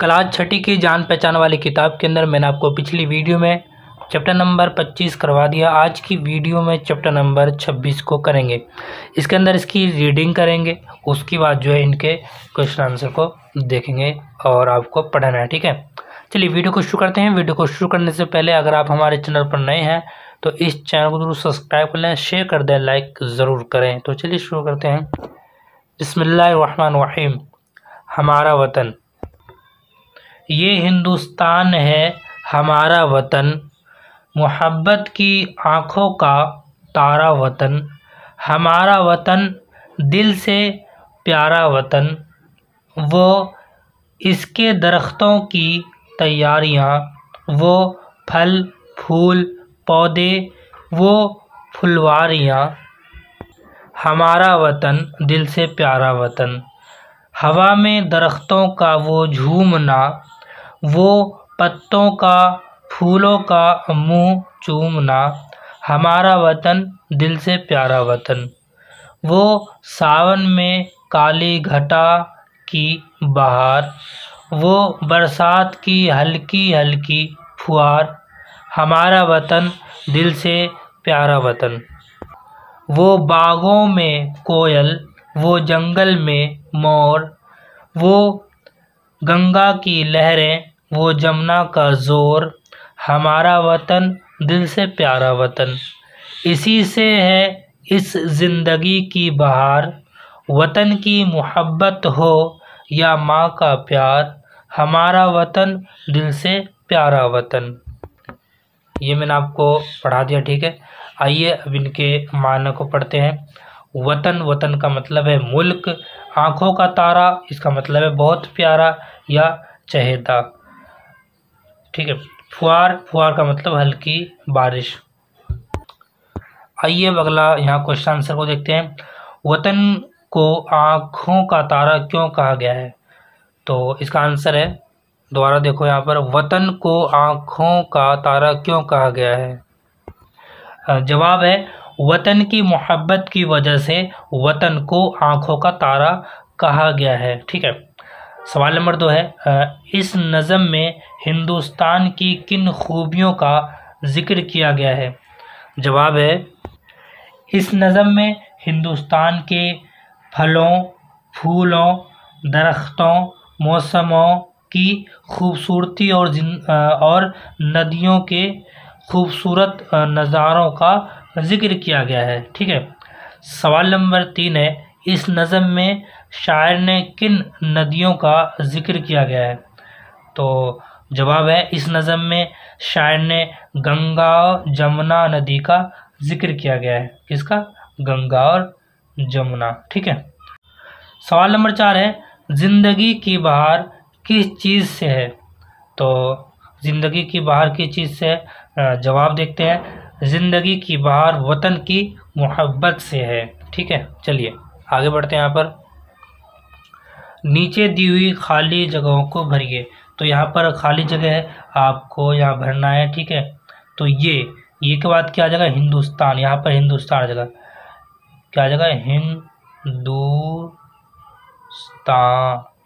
Class छठी की जान पहचान वाली किताब के अंदर मैंने आपको पिछली वीडियो में चैप्टर नंबर 25 करवा दिया। आज की वीडियो में चैप्टर नंबर 26 को करेंगे। इसके अंदर इसकी रीडिंग करेंगे, उसके बाद जो है इनके क्वेश्चन आंसर को देखेंगे और आपको पढ़ना है। ठीक है, चलिए वीडियो को शुरू करते हैं। वीडियो को शुरू करने से पहले अगर आप हमारे चैनल पर नए हैं तो इस चैनल को जरूर सब्सक्राइब कर लें, शेयर कर दें, लाइक ज़रूर करें। तो चलिए शुरू करते हैं। बिस्मिल्लाहिर्रहमानिर्रहीम। हमारा वतन, ये हिंदुस्तान है हमारा वतन, मोहब्बत की आँखों का तारा वतन, हमारा वतन दिल से प्यारा वतन, वो इसके दरख्तों की तैयारियाँ, वो फल फूल पौधे, वो फुलवारियाँ, हमारा वतन दिल से प्यारा वतन, हवा में दरख्तों का वो झूमना, वो पत्तों का फूलों का मुंह चूमना, हमारा वतन दिल से प्यारा वतन, वो सावन में काली घटा की बहार, वो बरसात की हल्की हल्की फुहार, हमारा वतन दिल से प्यारा वतन, वो बागों में कोयल, वो जंगल में मोर, वो गंगा की लहरें, वो जमुना का ज़ोर, हमारा वतन दिल से प्यारा वतन, इसी से है इस ज़िंदगी की बहार, वतन की मोहब्बत हो या माँ का प्यार, हमारा वतन दिल से प्यारा वतन। ये मैंने आपको पढ़ा दिया। ठीक है, आइए अब इनके मायने को पढ़ते हैं। वतन, वतन का मतलब है मुल्क। आँखों का तारा, इसका मतलब है बहुत प्यारा या चहेता। ठीक है, फुहार, फुहार का मतलब हल्की बारिश। आइए अब अगला यहाँ क्वेश्चन आंसर को देखते हैं। वतन को आँखों का तारा क्यों कहा गया है? तो इसका आंसर है, दोबारा देखो यहाँ पर, वतन को आँखों का तारा क्यों कहा गया है? जवाब है, वतन की मोहब्बत की वजह से वतन को आँखों का तारा कहा गया है। ठीक है, सवाल नंबर 2 है, इस नज़म में हिंदुस्तान की किन खूबियों का जिक्र किया गया है? जवाब है, इस नज़म में हिंदुस्तान के फलों फूलों दरख्तों मौसमों की खूबसूरती और नदियों के खूबसूरत नज़ारों का जिक्र किया गया है। ठीक है, सवाल नंबर 3 है, इस नज़म में शायर ने किन नदियों का जिक्र किया गया है? तो जवाब है, इस नज़म में शायर ने गंगा और जमुना नदी का जिक्र किया गया है। किसका? गंगा और जमुना। ठीक है, सवाल नंबर 4 है, ज़िंदगी की बहार किस चीज़ से है? तो ज़िंदगी की बहार किस चीज़ से है? जवाब देखते हैं, ज़िंदगी की बहार वतन की मोहब्बत से है। ठीक है, चलिए आगे बढ़ते हैं। यहाँ पर नीचे दी हुई खाली जगहों को भरिए। तो यहाँ पर खाली जगह है, आपको यहाँ भरना है। ठीक है, तो ये के बाद क्या आ जाएगा? हिंदुस्तान। यहाँ पर हिंदुस्तान आ जाएगा, क्या आ जाएगा? हिंदुस्तान।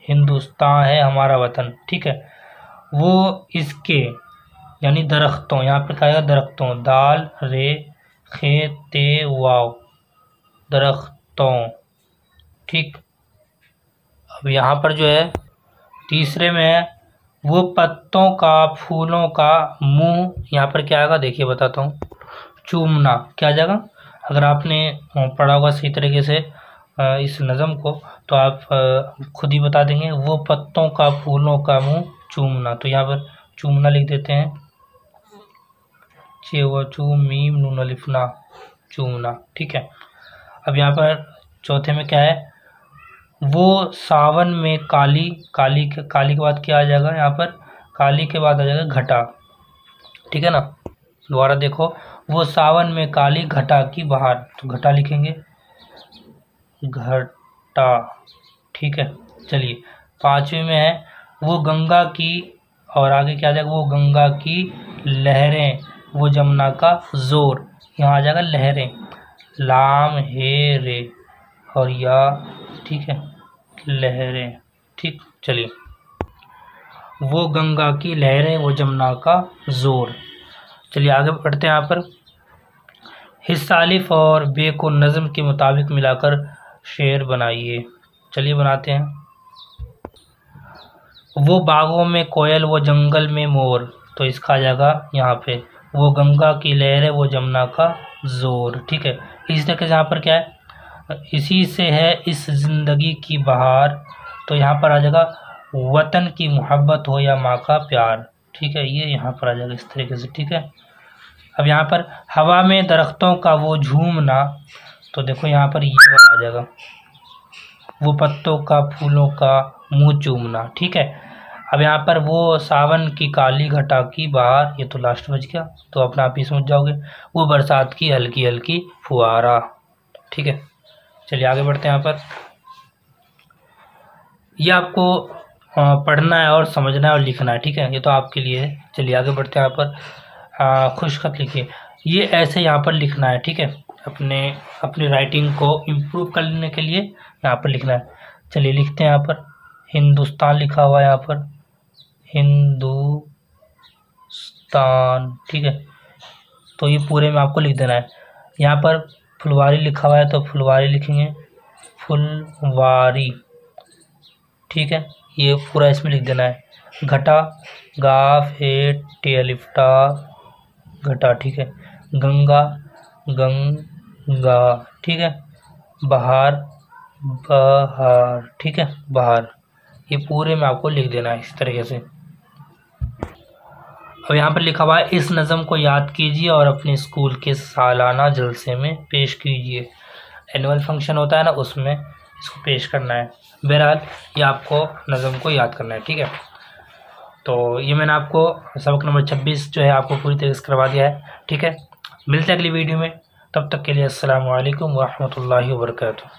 हिंदुस्तान है हमारा वतन। ठीक है, वो इसके यानी दरख्तों, यहाँ पर क्या आएगा? दरख्तों, दाल रे खे ते वाव, दरख्तों। ठीक, अब यहाँ पर जो है तीसरे में है, वो पत्तों का फूलों का मुंह, यहाँ पर क्या आएगा? देखिए बताता हूँ, चूमना। क्या आ जाएगा? अगर आपने पढ़ा होगा सही तरीके से इस नज़म को तो आप खुद ही बता देंगे। वो पत्तों का फूलों का मुंह चूमना, तो यहाँ पर चूमना लिख देते हैं, चे व चू मीम नून अलिफ ना, चूमना। ठीक है, अब यहाँ पर चौथे में क्या है? वो सावन में काली, काली के बाद क्या आ जाएगा? यहाँ पर काली के बाद आ जाएगा घटा। ठीक है ना, दोबारा देखो, वो सावन में काली घटा की बहार, तो घटा लिखेंगे, घटा। ठीक है, चलिए पांचवे में है, वो गंगा की, और आगे क्या आ जाएगा? वो गंगा की लहरें, वो जमुना का जोर, यहाँ आ जाएगा लहरें, लाम हे रे और या। ठीक है, लहरें। ठीक, चलिए वो गंगा की लहरें वो जमुना का जोर। चलिए आगे बढ़ते हैं। यहाँ पर हिस्सा अलिफ और बे को नज़म के मुताबिक मिलाकर शेर बनाइए। चलिए बनाते हैं। वो बागों में कोयल वो जंगल में मोर, तो इसका आ जाएगा यहाँ पे वो गंगा की लहरें वो जमुना का जोर। ठीक है, इसी तरीके से यहाँ पर क्या है, इसी से है इस ज़िंदगी की बहार, तो यहाँ पर आ जाएगा वतन की मोहब्बत हो या माँ का प्यार। ठीक है, ये यहाँ पर आ जाएगा इस तरीके से। ठीक है, अब यहाँ पर हवा में दरख्तों का वो झूमना, तो देखो यहाँ पर ये आ जाएगा वो पत्तों का फूलों का मुँह चूमना। ठीक है, अब यहाँ पर वो सावन की काली घटा की बहार, ये तो लास्ट बच गया, तो अपना आप ही समझ जाओगे, वो बरसात की हल्की हल्की फुहारा। ठीक है, चलिए आगे बढ़ते हैं। यहाँ पर ये आपको पढ़ना है और समझना है और लिखना है। ठीक है, ये तो आपके लिए है। चलिए आगे बढ़ते हैं। यहाँ पर खुशखत लिखिए। ये ऐसे यहाँ पर लिखना है। ठीक है, अपनी राइटिंग को इम्प्रूव करने के लिए यहाँ पर लिखना है। चलिए लिखते हैं। यहाँ पर हिंदुस्तान लिखा हुआ है, यहाँ पर हिंदुस्तान। ठीक है, तो ये पूरे में आपको लिख देना है। यहाँ पर फुलवारी लिखा हुआ है, तो फुलवारी लिखेंगे फुलवारी। ठीक है, ये पूरा इसमें लिख देना है। घटा गाफ हे टेलिफ्टा घटा। ठीक है, गंगा गंगा। ठीक है, बहार बहार। ठीक है, बहार, ये पूरे में आपको लिख देना है इस तरीके से। अब यहाँ पर लिखा हुआ है इस नज़म को याद कीजिए और अपने स्कूल के सालाना जलसे में पेश कीजिए। एनुअल फंक्शन होता है ना, उसमें इसको पेश करना है। बहरहाल ये आपको नज़म को याद करना है। ठीक है, तो ये मैंने आपको सबक नंबर 26 जो है आपको पूरी तरीके से करवा दिया है। ठीक है, मिलते हैं अगली वीडियो में, तब तक के लिए अस्सलाम वालेकुम व रहमतुल्लाहि व बरकातुहू।